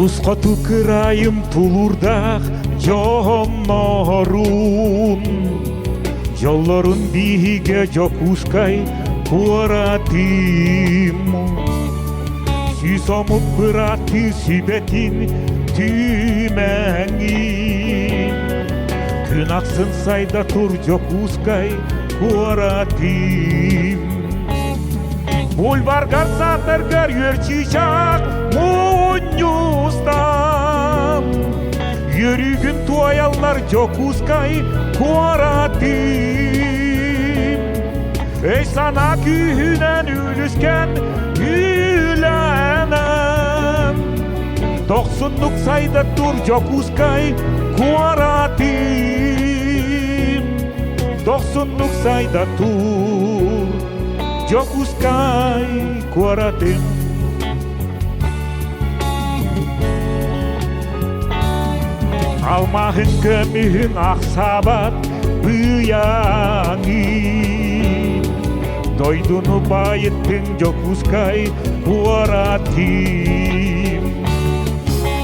Тусқоту кырайым тулурдах жонорун, жоллорун биге жокускай куаратым. Сүйсомуп кыраты сибетин түймеңин, күн аксын сайда тур жокускай куаратым. Бульваргар сатыргар юрчишак мунюстам, Йөрүгүн туаяллар жокускай куаратым. Эй сана күйүнөн үлүскөн үйлөнөм, 90 сайда тур жокускай куаратым. 90 сайда тур жокускай куаратым. Алмахын көмүн аксабат быяңы, дойдуну байыттың жокускай куаратым.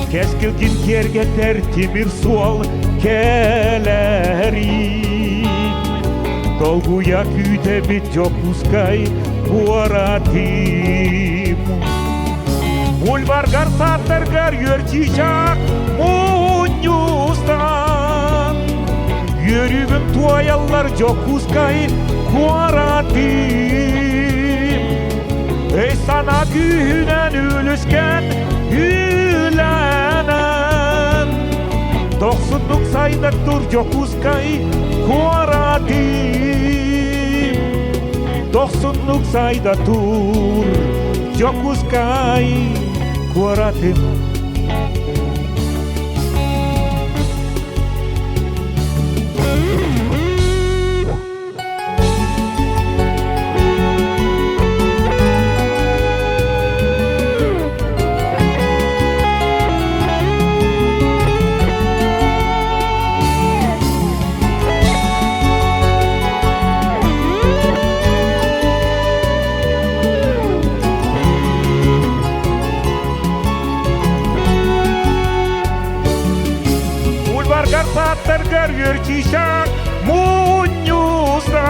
Кескилгин кергетер темир суал келери, долгуя күйдебит жокускай куаратым. Бульваргар сатыргар юрчишак мунюстан, Йөрүгүн туаяллар жокускай куаратым. Эй сана күйүнөн үлүскөн үйлөнөм, 90 сайда тур жокускай куаратым. 90 сайда тур жокускай куаратым. Сатыргар юрчишак мунюстам,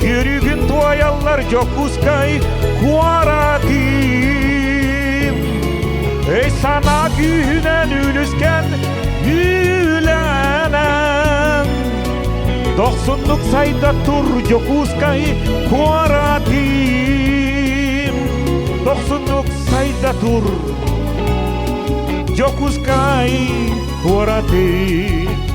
Йөрүгүн туаяллар жокускай куаратым. Эй сана күйүнөн үлүскөн үйлөнөм, 90 сайда тур жокускай куаратым. 90 сайда тур жокускай куаратым.